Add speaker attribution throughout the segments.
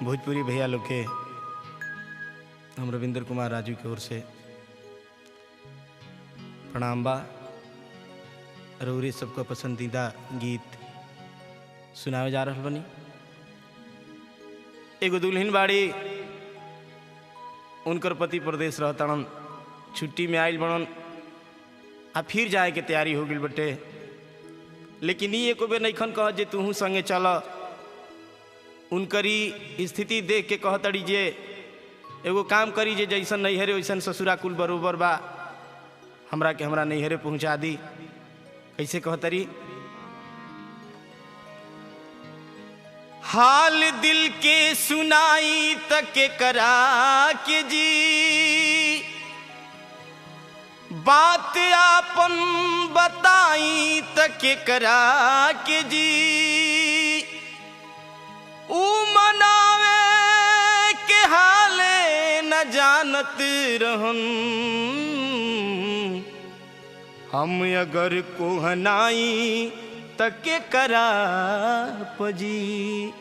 Speaker 1: भोजपुरी भैया लोग के हम रविंद्र कुमार राजू की ओर से प्रणाम बा। रउरी सबका पसंदीदा गीत सुनावे जा रहा बनी। एगो दुल्हन बाड़ी, उनकर पति प्रदेश रहतन, छुट्टी में आयल बनन आ फिर जाए के तैयारी हो गई बटे। लेकिन ये एको बेर नईखन कह जे तूहू संगे चल। उनकरी स्थिति देख के कहतड़ी जे एगो काम करी जे जैसन नैहरे वैसन ससुरा कुल बरोबर बा, हमरा के हमरा नैहरे पहुँचा दी। कैसे कहतरी? हाल दिल के सुनाई तक करा के जी, बात आपन बताई तक करा के जी, ऊ मनावे के हाले न जानत रहन, हम अगर कोहनाई तके करा पजी।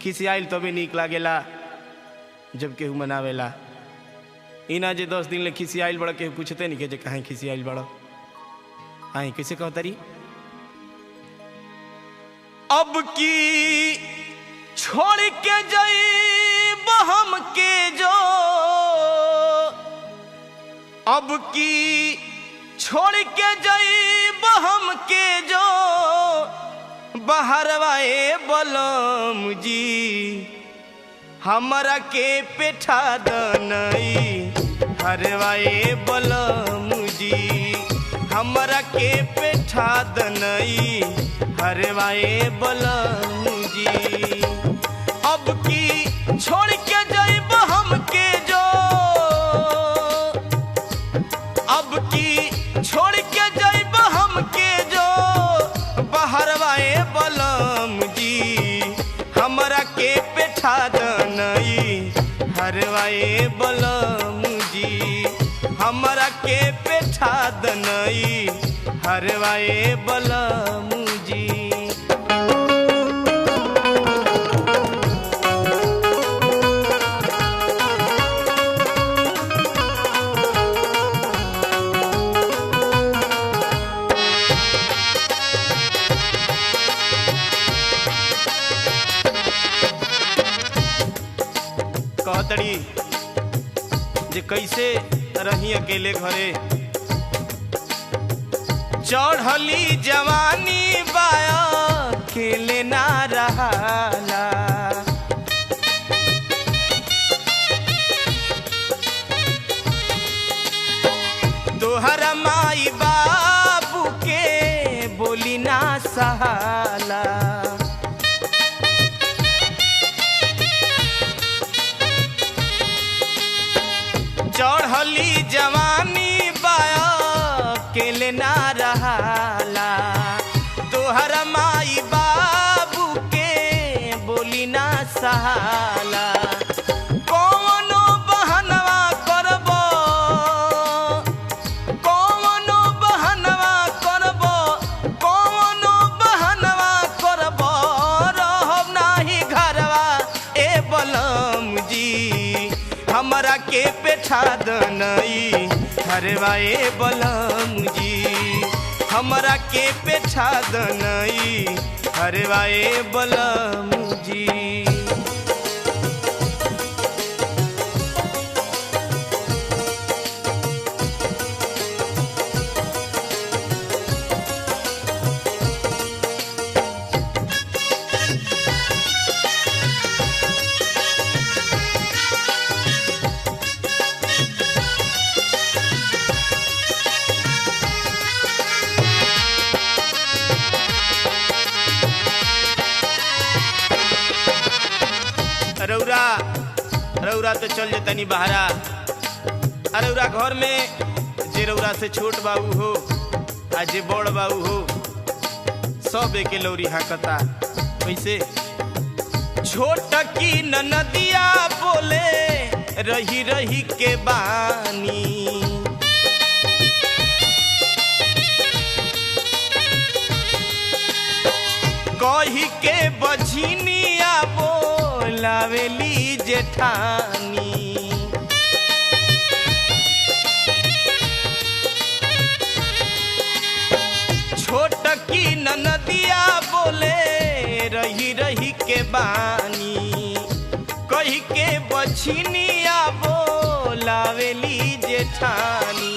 Speaker 1: किसी आइल तबे नीक लागेला जब केहू मनावेला। इना जे 10 दिन ले खिसी आइल बड़ा केहू पूछते नहीं के जे कहाँ खिसी आइल बड़ा। हाँ कैसे कहतरी? अब की छोड़ के जाइब हम के जो, अब की छोड़ के जाइब हम के जो, बहरवाए बलम जी, हमरा के पेठा दनई हरवाए बलम जी, हमरा के पेठा दनई हरवाए बलम जी। अब की छोड़ के जाइब हम के जो, अब की छोड़ के जाइब हम के जो, बहरवाए बलम जी, हमरा के पेठा दनई हरवाए बलम जी, हमरा के पेठा दनई हरवाए बलम जी। कहतड़ी जे कैसे रही अकेले घरे, चढ़ली जवानी बाया अकेले ना रहाला, तोहरा माई बाबू के बोली ना सहाला, चढ़ली जवानी बाया अकेले ना रहाला, तोहरा माई बाबू के बोली ना सहाला। कौनो बहनवा करबो, कौनो बहनवा करबो, कौनो बहनवा करबो, रहब नाही घरवा ए बलम जी, हमरा के पेठा दनई हरवाए बलम जी, हमरा के पेठा दनई हरवाए बलम जी। रउरा तो चल जतनी बहरा, रउरा घर में जे रउरा से छोट बाबू हो आ जे बड़ बाबू हो, सब एके लौरी हाकता। कैसे? छोट की ननदिया बोले रही रही के बानी, कही के बझिनिया बोल लावेली जेठानी। छोट की ननदिया बोले रही रही के बानी, कही के बछिनिया बोलावेली जेठानी।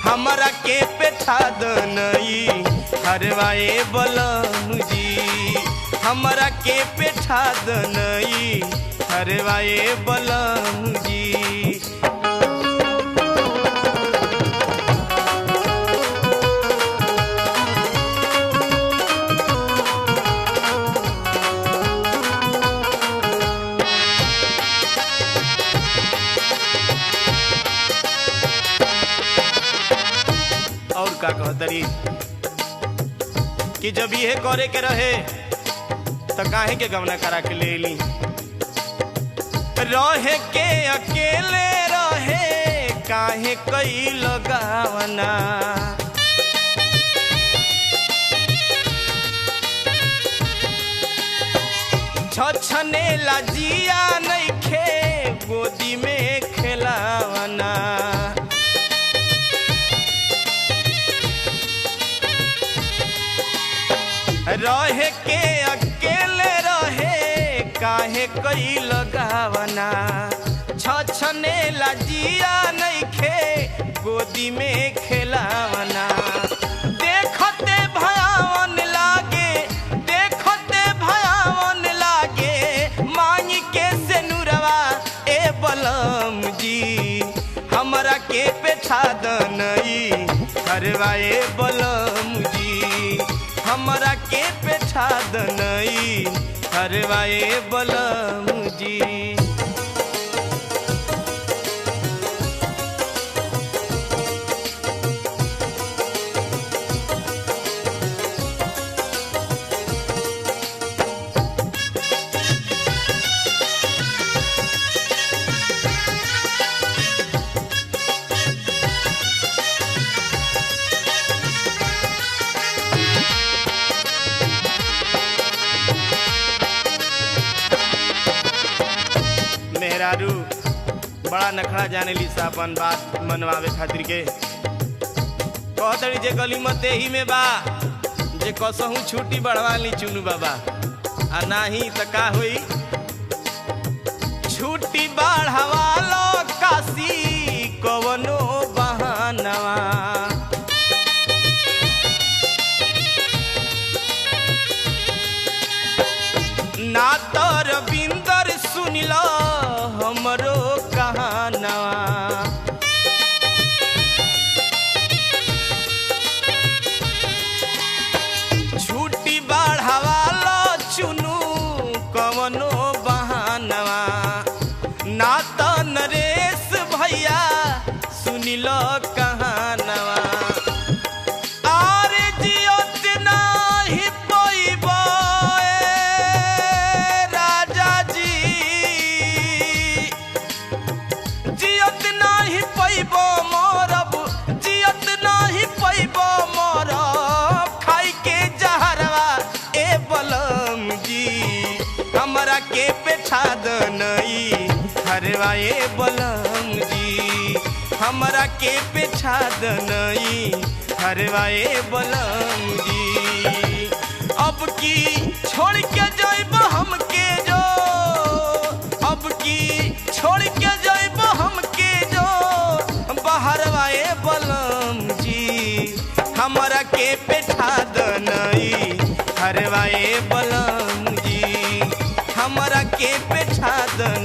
Speaker 1: हमरा के पेठा दनई हरवाए बलम जी, हमरा के पेठा दनई हरवाए बलम जी। का कहतरी कि जब ये करे के रहे तो काहे के गमना करा के ले ली, रहे के अकेले रहे काहे कई लगावना। छछने लाजिया नइखे गोदी में खेलावना। रहे के अकेले रहे काहे कई लगावना। छछने लाजिया नइखे गोदी में खेलावना। देखते भयावन लागे, देखते भयावन लागे मांगी के से नुरवा ए बलम जी, हमरा के पेठा दनई हरवाए बलम जी, हमरा के पेठा दनई हरवाए बलम जी। मेहरारू बड़ा नखड़ा जाने ली सा अपन बात मनवावे खातिर के कहतड़ी जे गली मत ही में बा जे कसहू छुट्टी बढ़वा ली चुनू बाबा आ नाही त का होई। छुट्टी बढ़वा लो काशी कवनो बहानवा, ना तो रविंदर सुन लो हमरो कहानवा। छुट्टी बढ़ावा लो चुनू कवनो बहानवा, ना तो नरेश भैया सुन लो कहानवा। हमरा के पेठा दनई हरवाए बलम जी, हमरा के पेठा दनई हरवाए बलम जी। अब की छोड़ के जाइब हमके जो, अब की छोड़ के जाइब हमके जो बहरवाए बलम जी, हमरा के पेठा दनई हरवाए बलम जी, हमरा के पेठा दनई